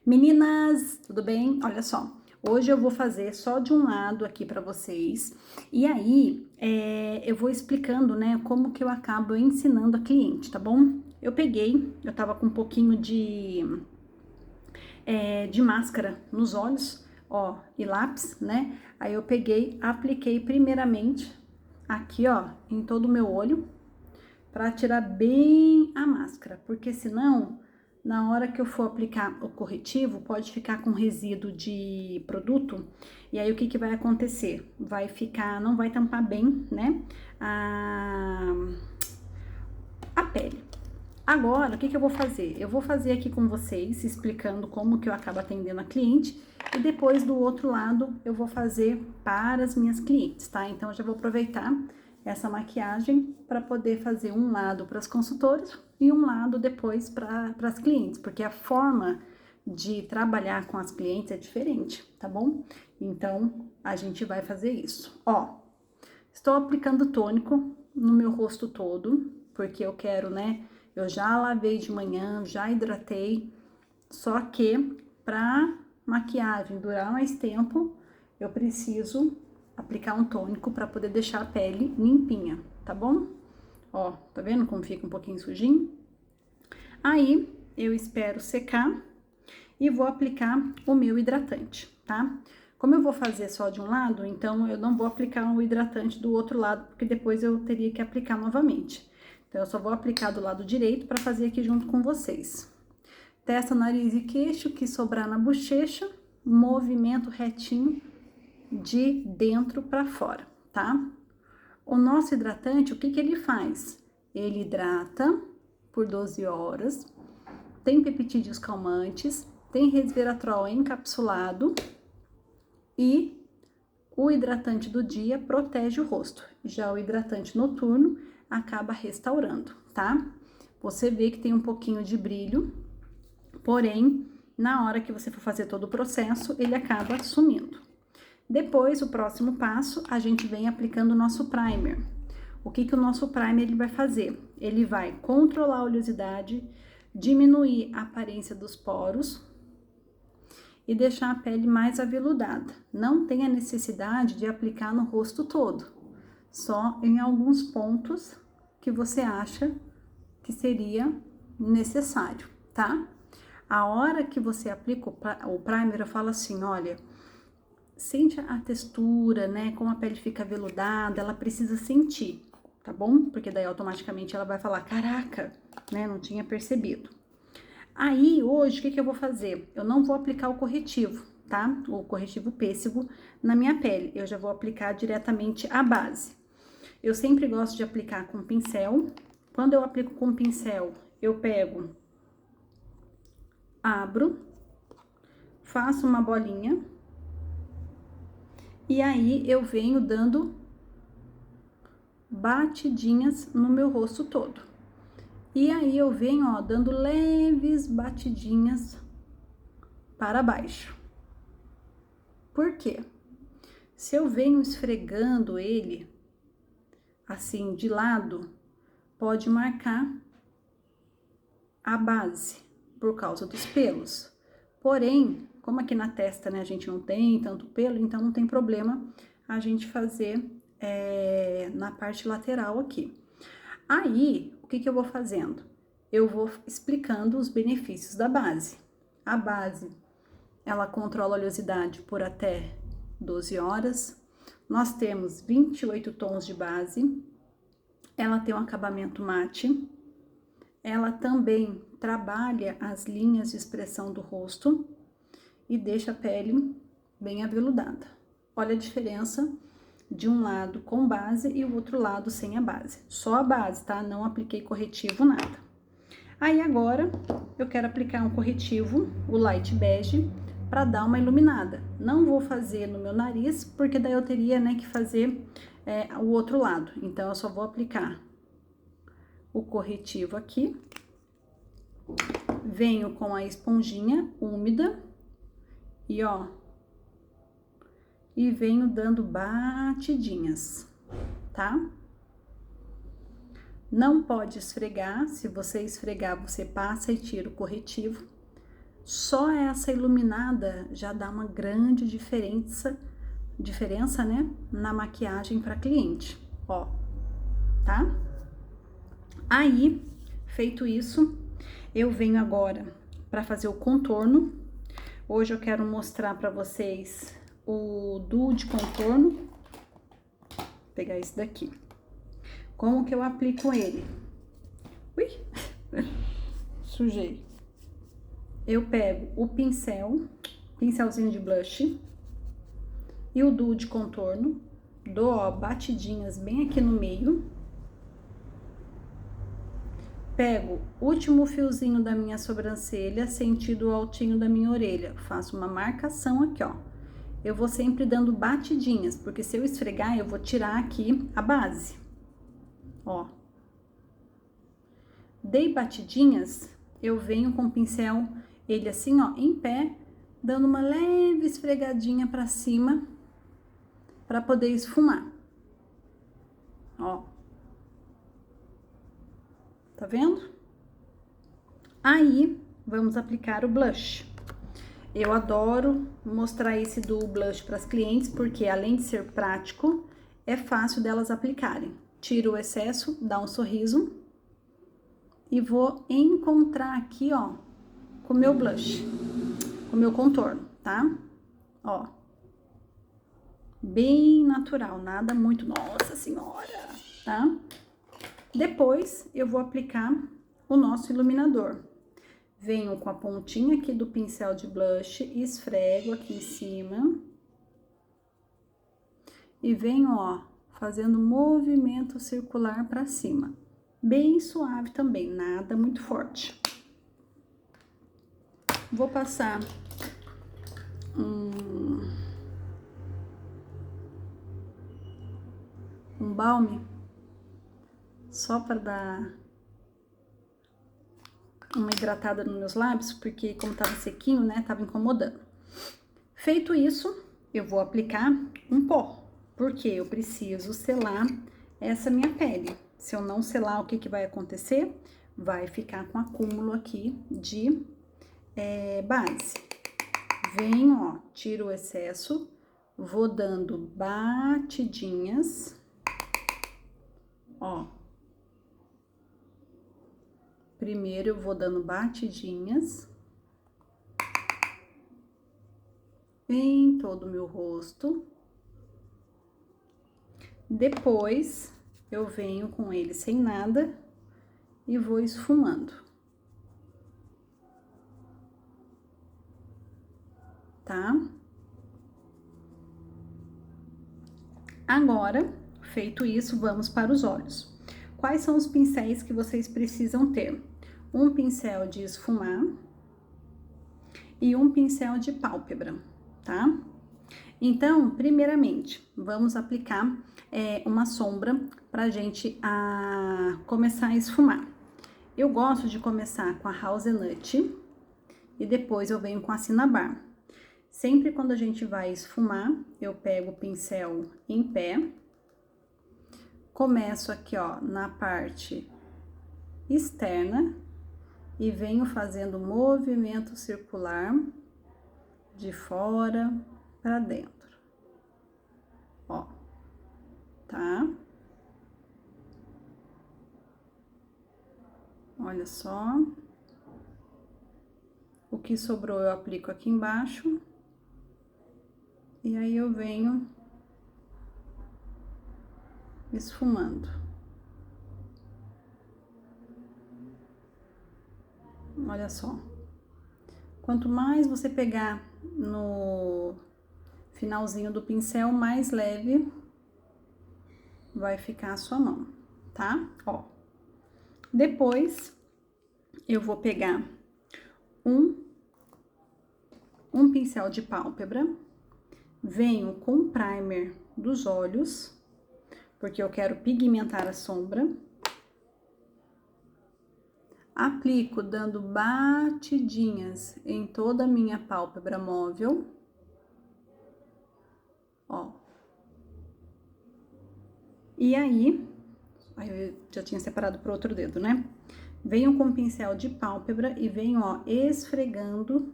Meninas, tudo bem? Olha só, hoje eu vou fazer só de um lado aqui pra vocês e aí eu vou explicando, né, como que eu acabo ensinando a cliente, tá bom? Eu tava com um pouquinho de máscara nos olhos, ó, e lápis, né? Aí eu peguei, apliquei primeiramente aqui, ó, em todo o meu olho, pra tirar bem a máscara, porque senão na hora que eu for aplicar o corretivo, pode ficar com resíduo de produto, e aí o que que vai acontecer? Vai ficar, não vai tampar bem, né, a pele. Agora, o que que eu vou fazer? Eu vou fazer aqui com vocês, explicando como que eu acabo atendendo a cliente, e depois do outro lado eu vou fazer para as minhas clientes, tá? Então, eu já vou aproveitar essa maquiagem para poder fazer um lado para as consultoras e um lado depois para as clientes, porque a forma de trabalhar com as clientes é diferente, tá bom? Então, a gente vai fazer isso. Ó, estou aplicando tônico no meu rosto todo, porque eu quero, né? Eu já lavei de manhã, já hidratei, só que pra maquiagem durar mais tempo, eu preciso aplicar um tônico para poder deixar a pele limpinha, tá bom? Ó, tá vendo como fica um pouquinho sujinho? Aí, eu espero secar e vou aplicar o meu hidratante, tá? Como eu vou fazer só de um lado, então eu não vou aplicar o hidratante do outro lado, porque depois eu teria que aplicar novamente. Então, eu só vou aplicar do lado direito para fazer aqui junto com vocês. Testa, nariz e queixo, que sobrar na bochecha, movimento retinho de dentro para fora, tá? O nosso hidratante, o que que ele faz? Ele hidrata por 12 horas, tem peptídeos calmantes, tem resveratrol encapsulado e o hidratante do dia protege o rosto. Já o hidratante noturno acaba restaurando, tá? Você vê que tem um pouquinho de brilho, porém, na hora que você for fazer todo o processo, ele acaba sumindo. Depois, o próximo passo, a gente vem aplicando o nosso primer. O que que o nosso primer ele vai fazer? Ele vai controlar a oleosidade, diminuir a aparência dos poros e deixar a pele mais aveludada. Não tem a necessidade de aplicar no rosto todo, só em alguns pontos que você acha que seria necessário, tá? A hora que você aplica o primer, eu falo assim, olha, sente a textura, né, como a pele fica aveludada, ela precisa sentir, tá bom? Porque daí automaticamente ela vai falar, caraca, né, não tinha percebido. Aí, hoje, o que que eu vou fazer? Eu não vou aplicar o corretivo, tá? O corretivo pêssego na minha pele. Eu já vou aplicar diretamente a base. Eu sempre gosto de aplicar com pincel. Quando eu aplico com pincel, eu pego, abro, faço uma bolinha e aí eu venho dando batidinhas no meu rosto todo. E aí eu venho, ó, dando leves batidinhas para baixo. Por quê? Se eu venho esfregando ele assim de lado, pode marcar a base por causa dos pelos. Porém, como aqui na testa, né, a gente não tem tanto pelo, então não tem problema a gente fazer na parte lateral aqui. Aí, o que que eu vou fazendo? Eu vou explicando os benefícios da base. A base, ela controla a oleosidade por até 12 horas. Nós temos 28 tons de base. Ela tem um acabamento mate. Ela também trabalha as linhas de expressão do rosto e deixa a pele bem aveludada. Olha a diferença de um lado com base e o outro lado sem a base. Só a base, tá? Não apliquei corretivo, nada. Aí agora eu quero aplicar um corretivo, o light bege, para dar uma iluminada. Não vou fazer no meu nariz, porque daí eu teria, né, que fazer o outro lado. Então, eu só vou aplicar o corretivo aqui. Venho com a esponjinha úmida e, ó, e venho dando batidinhas, tá? Não pode esfregar, se você esfregar, você passa e tira o corretivo. Só essa iluminada já dá uma grande diferença, né, na maquiagem para cliente, ó, tá? Aí, feito isso, eu venho agora para fazer o contorno. Hoje eu quero mostrar para vocês o duo de contorno. Vou pegar esse daqui. Como que eu aplico ele? Ui, sujei. Eu pego o pincelzinho de blush e o duo de contorno, dou, ó, batidinhas bem aqui no meio. Pego o último fiozinho da minha sobrancelha, sentido o altinho da minha orelha. Faço uma marcação aqui, ó. Eu vou sempre dando batidinhas, porque se eu esfregar, eu vou tirar aqui a base. Ó. Dei batidinhas, eu venho com o pincel, ele assim, ó, em pé, dando uma leve esfregadinha pra cima, pra poder esfumar. Ó. Tá vendo? Aí, vamos aplicar o blush. Eu adoro mostrar esse do blush para as clientes, porque além de ser prático, é fácil delas aplicarem. Tiro o excesso, dá um sorriso e vou encontrar aqui, ó, com o meu blush, com o meu contorno, tá? Ó. Bem natural, nada muito, nossa senhora, tá? Depois, eu vou aplicar o nosso iluminador. Venho com a pontinha aqui do pincel de blush, esfrego aqui em cima. E venho, ó, fazendo movimento circular pra cima. Bem suave também, nada muito forte. Vou passar um balme, só para dar uma hidratada nos meus lábios, porque como tava sequinho, né, tava incomodando. Feito isso, eu vou aplicar um pó, porque eu preciso selar essa minha pele. Se eu não selar, o que que vai acontecer? Vai ficar com acúmulo aqui de base. Venho, ó, tiro o excesso, vou dando batidinhas, ó. Primeiro eu vou dando batidinhas em todo o meu rosto. Depois eu venho com ele sem nada e vou esfumando. Tá? Agora, feito isso, vamos para os olhos. Quais são os pincéis que vocês precisam ter? Um pincel de esfumar e um pincel de pálpebra, tá? Então, primeiramente, vamos aplicar uma sombra pra gente começar a esfumar. Eu gosto de começar com a House Nut e depois eu venho com a Cinnabar. Sempre quando a gente vai esfumar, eu pego o pincel em pé, começo aqui, ó, na parte externa e venho fazendo movimento circular de fora para dentro, ó, tá? Olha só. O que sobrou eu aplico aqui embaixo. E aí eu venho esfumando. Olha só. Quanto mais você pegar no finalzinho do pincel, mais leve vai ficar a sua mão, tá? Ó. Depois, eu vou pegar um pincel de pálpebra, venho com o primer dos olhos, porque eu quero pigmentar a sombra. Aplico dando batidinhas em toda a minha pálpebra móvel. Ó. E aí eu já tinha separado pro outro dedo, né? Venho com o pincel de pálpebra e venho, ó, esfregando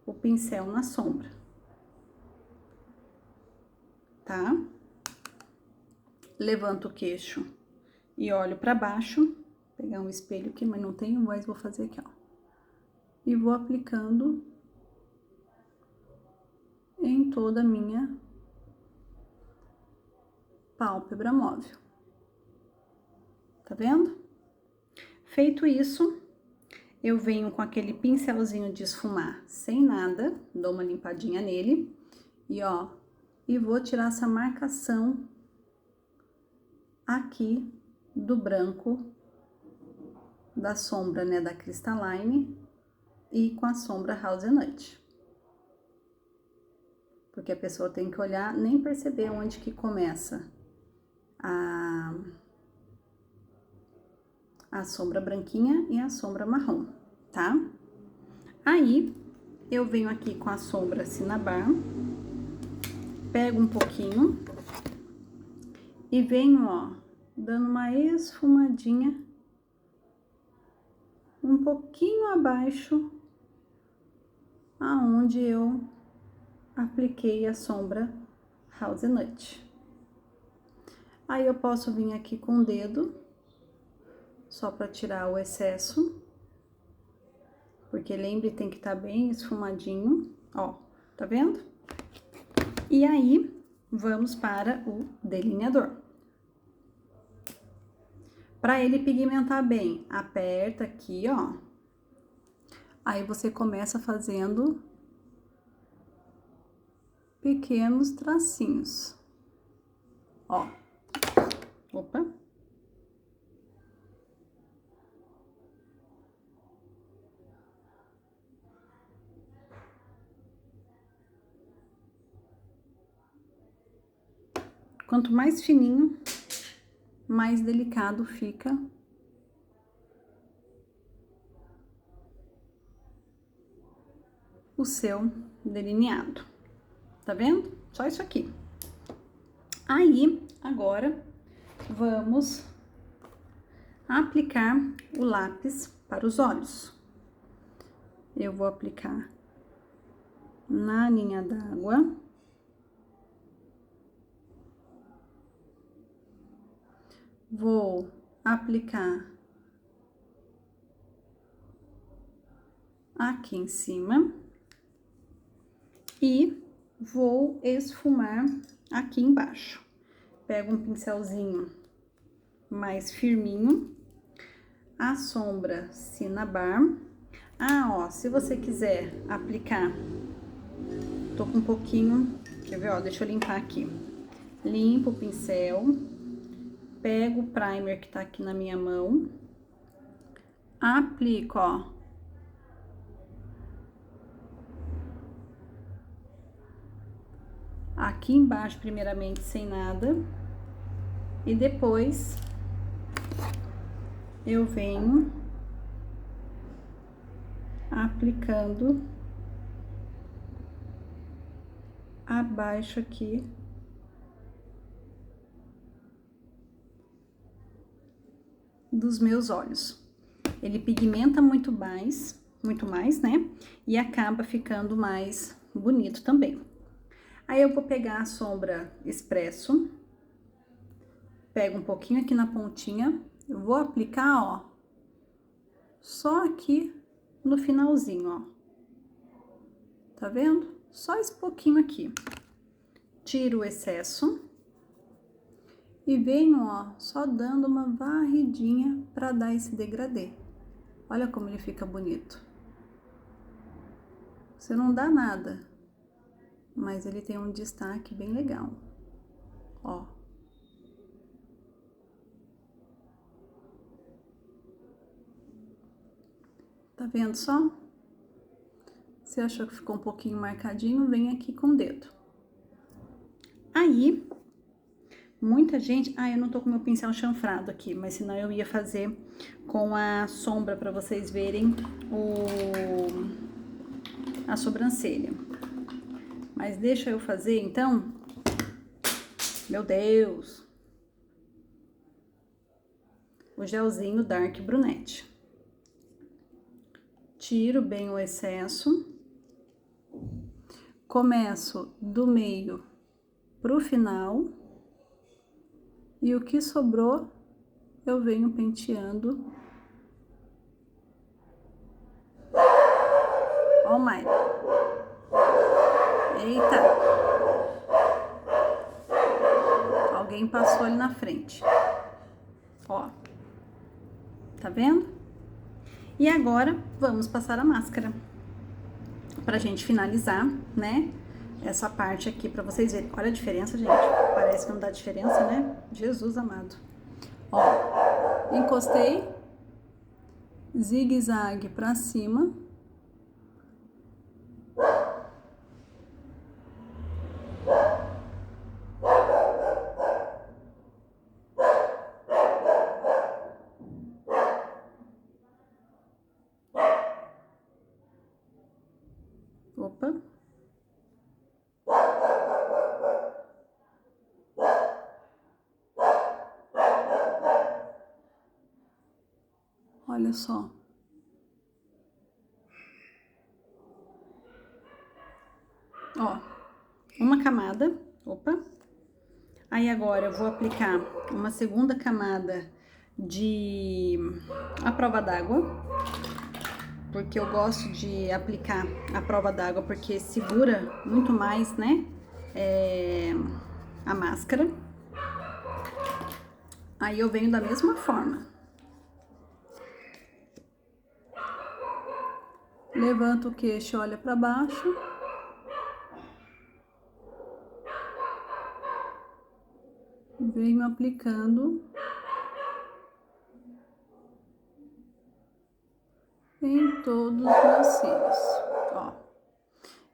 o pincel na sombra. Tá? Levanto o queixo e olho pra baixo. Vou pegar um espelho aqui, mas não tenho, mas vou fazer aqui, ó. E vou aplicando em toda a minha pálpebra móvel. Tá vendo? Feito isso, eu venho com aquele pincelzinho de esfumar sem nada, dou uma limpadinha nele e, ó, e vou tirar essa marcação aqui do branco da sombra, né, da Crystalline e com a sombra House Nut. Porque a pessoa tem que olhar, nem perceber onde que começa a sombra branquinha e a sombra marrom, tá? Aí, eu venho aqui com a sombra Cinnabar, pego um pouquinho e venho, ó, dando uma esfumadinha um pouquinho abaixo aonde eu apliquei a sombra House Nut. Aí, eu posso vir aqui com o dedo, só para tirar o excesso, porque lembre, tem que estar bem esfumadinho, ó, tá vendo? E aí, vamos para o delineador. Para ele pigmentar bem, aperta aqui, ó. Aí, você começa fazendo pequenos tracinhos, ó. Opa! Quanto mais fininho, mais delicado fica o seu delineado. Tá vendo? Só isso aqui. Aí, agora, vamos aplicar o lápis para os olhos. Eu vou aplicar na linha d'água. Vou aplicar aqui em cima e vou esfumar aqui embaixo. Pego um pincelzinho mais firminho, a sombra Cinnabar. Ah, ó, se você quiser aplicar, tô com um pouquinho, quer ver, ó, deixa eu limpar aqui. Limpo o pincel. Pego o primer que tá aqui na minha mão, aplico, ó, aqui embaixo primeiramente sem nada, e depois eu venho aplicando abaixo aqui dos meus olhos. Ele pigmenta muito mais, né? E acaba ficando mais bonito também. Aí, eu vou pegar a sombra Expresso, pego um pouquinho aqui na pontinha, eu vou aplicar, ó, só aqui no finalzinho, ó. Tá vendo? Só esse pouquinho aqui. Tiro o excesso. E venho, ó, só dando uma varridinha pra dar esse degradê. Olha como ele fica bonito. Você não dá nada, mas ele tem um destaque bem legal. Ó. Tá vendo só? Se achou que ficou um pouquinho marcadinho, vem aqui com o dedo. Aí, muita gente... Ah, eu não tô com meu pincel chanfrado aqui, mas senão eu ia fazer com a sombra pra vocês verem a sobrancelha. Mas deixa eu fazer, então. Meu Deus! o gelzinho Dark Brunette. Tiro bem o excesso. Começo do meio pro final. E o que sobrou, eu venho penteando. Ó o Maicon. Eita! Alguém passou ali na frente. Ó. Tá vendo? E agora, vamos passar a máscara. Pra gente finalizar, né? Essa parte aqui, pra vocês verem. Olha a diferença, gente. Parece que não dá diferença, né? Jesus amado. Ó. Encostei. Zigue-zague pra cima. Opa. Olha só. Ó, uma camada. Opa. Aí agora eu vou aplicar uma segunda camada de a prova d'água. Porque eu gosto de aplicar a prova d'água porque segura muito mais, né? A máscara. Aí eu venho da mesma forma. Levanto o queixo, olha pra baixo. Venho aplicando em todos os meus cílios, ó.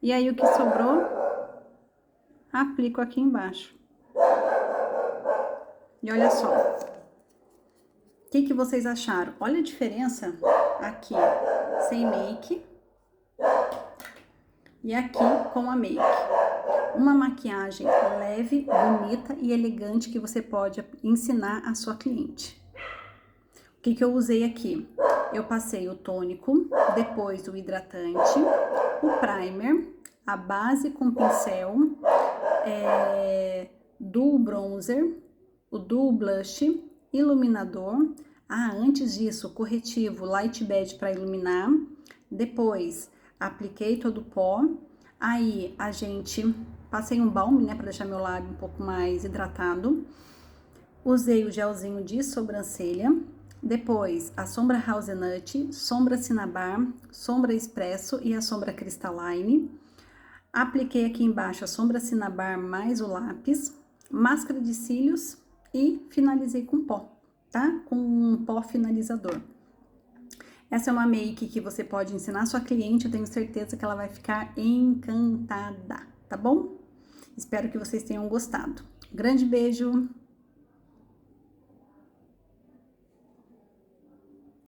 E aí, o que sobrou, aplico aqui embaixo. E olha só. O que vocês acharam? Olha a diferença aqui, sem make. E aqui, com a make. Uma maquiagem leve, bonita e elegante que você pode ensinar a sua cliente. O que eu usei aqui? Eu passei o tônico, depois o hidratante, o primer, a base com pincel, duo bronzer, o duo blush, iluminador. Antes disso, corretivo Light Beige para iluminar. Depois, apliquei todo o pó. Aí, passei um balme, né, para deixar meu lábio um pouco mais hidratado. Usei o gelzinho de sobrancelha. Depois, a sombra House Nut, sombra Cinnabar, sombra Expresso e a sombra Crystalline. Apliquei aqui embaixo a sombra Cinnabar mais o lápis, máscara de cílios e finalizei com pó, tá? Com um pó finalizador. Essa é uma make que você pode ensinar a sua cliente, eu tenho certeza que ela vai ficar encantada, tá bom? Espero que vocês tenham gostado. Grande beijo!